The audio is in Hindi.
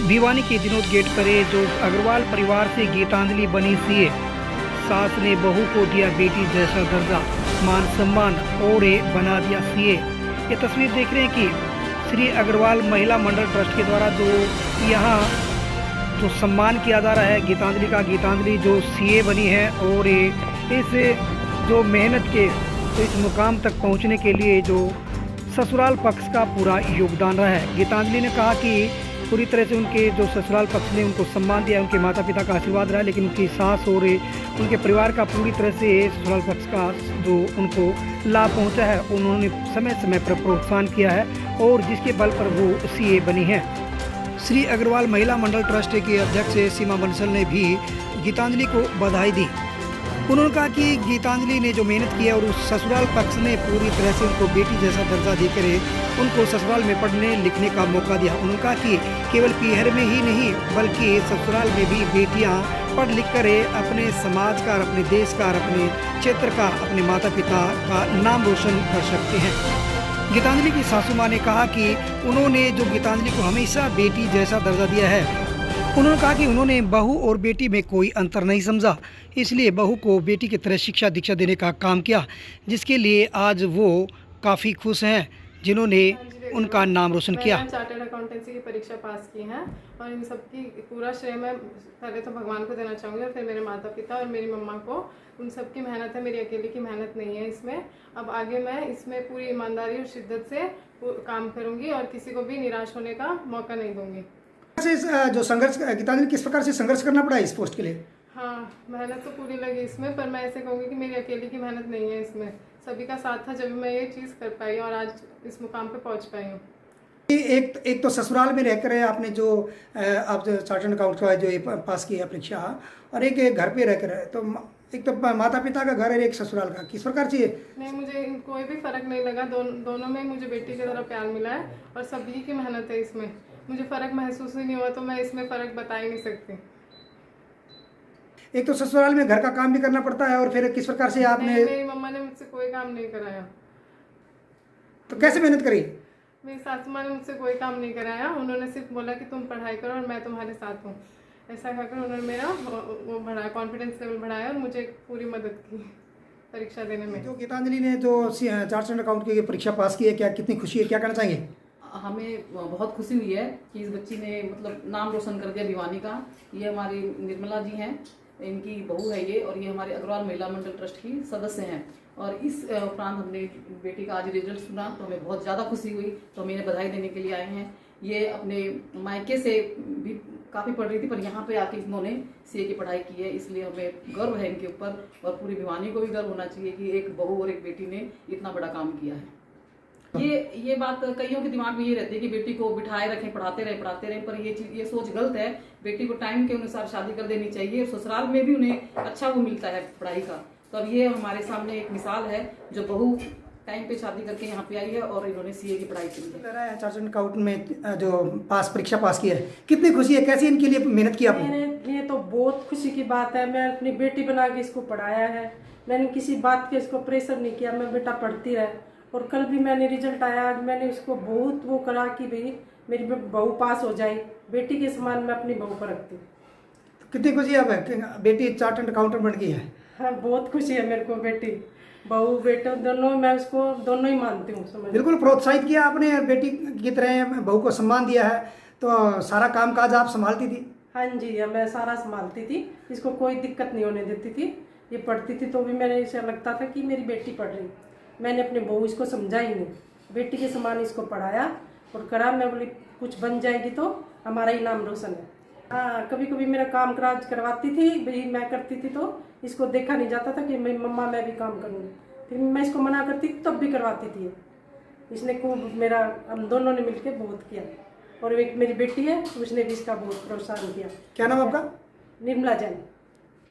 भिवानी के विनोद गेट पर जो अग्रवाल परिवार से गीतांजलि बनी सीए, सास ने बहू को दिया बेटी जैसा दर्जा, मान सम्मान और बना दिया सीए। ये तस्वीर देख रहे हैं कि श्री अग्रवाल महिला मंडल ट्रस्ट के द्वारा जो यहाँ जो सम्मान किया जा रहा है गीतांजलि का, गीतांजलि जो सीए बनी है और इस जो मेहनत के तो इस मुकाम तक पहुँचने के लिए जो ससुराल पक्ष का पूरा योगदान रहा है। गीतांजलि ने कहा कि पूरी तरह से उनके जो ससुराल पक्ष ने उनको सम्मान दिया, उनके माता पिता का आशीर्वाद रहा, लेकिन उनकी सास और उनके परिवार का पूरी तरह से ससुराल पक्ष का जो उनको लाभ पहुंचा है, उन्होंने समय समय पर प्रोत्साहन किया है और जिसके बल पर वो सीए बनी है। श्री अग्रवाल महिला मंडल ट्रस्ट के अध्यक्ष सीमा बंसल ने भी गीतांजलि को बधाई दी। उन्होंने कहा कि गीतांजलि ने जो मेहनत की है और उस ससुराल पक्ष ने पूरी तरह से उनको बेटी जैसा दर्जा देकर उनको ससुराल में पढ़ने लिखने का मौका दिया। उन्होंने कहा कि केवल पीहर में ही नहीं बल्कि ससुराल में भी बेटियां पढ़ लिख कर अपने समाज का, अपने देश का, अपने क्षेत्र का, अपने माता पिता का नाम रोशन कर सकते हैं। गीतांजलि की सासू माँ ने कहा कि उन्होंने जो गीतांजलि को हमेशा बेटी जैसा दर्जा दिया है। उन्होंने कहा कि उन्होंने बहू और बेटी में कोई अंतर नहीं समझा, इसलिए बहू को बेटी की तरह शिक्षा दीक्षा देने का काम किया, जिसके लिए आज वो काफ़ी खुश हैं जिन्होंने उनका नाम रोशन किया। चार्टर्ड अकाउंटेंसी की परीक्षा पास की है और इन सब की पूरा श्रेय मैं पहले तो भगवान को देना चाहूँगी और फिर मेरे माता पिता और मेरी मम्मा को। उन सब की मेहनत है, मेरी अकेली की मेहनत नहीं है इसमें। अब आगे मैं इसमें पूरी ईमानदारी और शिद्दत से काम करूँगी और किसी को भी निराश होने का मौका नहीं दूँगी। जो संघर्ष गीतांजलि किस प्रकार से संघर्ष करना पड़ा इस पोस्ट के लिए? हाँ, मेहनत तो पूरी लगी इसमें, पर मैं ऐसे कहूँगी कि मेरी अकेली की मेहनत नहीं है इसमें, सभी का साथ था जब मैं ये चीज़ कर पाई और आज इस मुकाम पे पहुँच पाई हूँ। एक तो ससुराल में रहकर आपने जो आप जो चार्टर्ड अकाउंट का जो पास किया परीक्षा, और एक घर पे रहकर तो एक तो माता पिता का घर है, एक ससुराल का, किस प्रकार से? नहीं, मुझे कोई भी फर्क नहीं लगा, दोनों में मुझे बेटी की तरह प्यार मिला है और सभी की मेहनत है इसमें। मुझे फ़र्क महसूस ही नहीं हुआ, तो मैं इसमें फ़र्क बता ही नहीं सकती। एक तो ससुराल में घर का काम भी करना पड़ता है और फिर किस प्रकार से आपने? मेरी मम्मा ने मुझसे कोई काम नहीं कराया। तो कैसे मेहनत करी? मेरी सासू माँ ने मुझसे कोई काम नहीं कराया, उन्होंने सिर्फ बोला कि तुम पढ़ाई करो और मैं तुम्हारे साथ हूँ। ऐसा कहकर उन्होंने मेरा वो बढ़ाया, कॉन्फिडेंस लेवल बढ़ाया और मुझे पूरी मदद की परीक्षा देने में। जो गीतांजलि ने जो चार्टर्ड अकाउंट की परीक्षा पास की है, क्या कितनी खुशी है, क्या कहना चाहेंगे? हमें बहुत खुशी हुई है कि इस बच्ची ने मतलब नाम रोशन कर दिया भिवानी का। ये हमारी निर्मला जी हैं, इनकी बहू है ये, और ये हमारे अग्रवाल महिला मंडल ट्रस्ट की सदस्य हैं। और इस उपरांत हमने बेटी का आज रिजल्ट सुना तो हमें बहुत ज़्यादा खुशी हुई, तो हम इन्हें बधाई देने के लिए आए हैं। ये अपने मायके से भी काफ़ी पढ़ रही थी, पर यहाँ पे आके इन्होंने सीए की पढ़ाई की है, इसलिए हमें गर्व है इनके ऊपर और पूरी भिवानी को भी गर्व होना चाहिए कि एक बहू और एक बेटी ने इतना बड़ा काम किया है। ये बात कईयों के दिमाग में ये रहती है कि बेटी को बिठाए रखें, पढ़ाते रहे, पर ये सोच गलत है। बेटी को टाइम के अनुसार शादी कर देनी चाहिए और ससुराल में भी उन्हें अच्छा वो मिलता है पढ़ाई का। तो अब ये हमारे सामने एक मिसाल है, जो बहू टाइम पे शादी करके यहाँ पे आई है और इन्होंने सीए की पढ़ाई की है। चार्टर्ड अकाउंट में जो परीक्षा पास की है, कितनी खुशी है, कैसे इनके लिए मेहनत की आपने? ये तो बहुत खुशी की बात है। मैं अपनी बेटी बना के इसको पढ़ाया है, मैंने किसी बात के इसको प्रेशर नहीं किया, मैं बेटा पढ़ती रहे। और कल भी मैंने रिजल्ट आया, मैंने उसको बहुत वो करा कि भाई मेरी बहू पास हो जाए, बेटी के समान मैं अपनी बहू पर रखती हूँ। कितनी खुशी है बेटी चार्टर्ड अकाउंटेंट बन गई है? हाँ, बहुत खुशी है मेरे को। बेटी बहू बेटे दोनों, मैं उसको दोनों ही मानती हूँ। समझ बिल्कुल प्रोत्साहित किया आपने, बेटी की तरह बहू को सम्मान दिया है, तो सारा काम काज आप संभालती थी? हाँ जी, मैं सारा संभालती थी, इसको कोई दिक्कत नहीं होने देती थी। ये पढ़ती थी तो भी मैंने इसे लगता था कि मेरी बेटी पढ़ रही, मैंने अपनी बहू इसको समझा ही नहीं, बेटी के समान इसको पढ़ाया और करा। मैं बोली कुछ बन जाएगी तो हमारा ही नाम रोशन है। हाँ, कभी कभी मेरा काम काज करवाती थी, भाई मैं करती थी तो इसको देखा नहीं जाता था कि मेरी मम्मा मैं भी काम करूँगी, फिर मैं इसको मना करती थी तब भी करवाती थी। इसने खूब मेरा, हम दोनों ने मिलकर बहुत किया। और एक मेरी बेटी है, उसने भी इसका बहुत प्रोत्साहन किया। क्या नाम आपका? निर्मला जैन।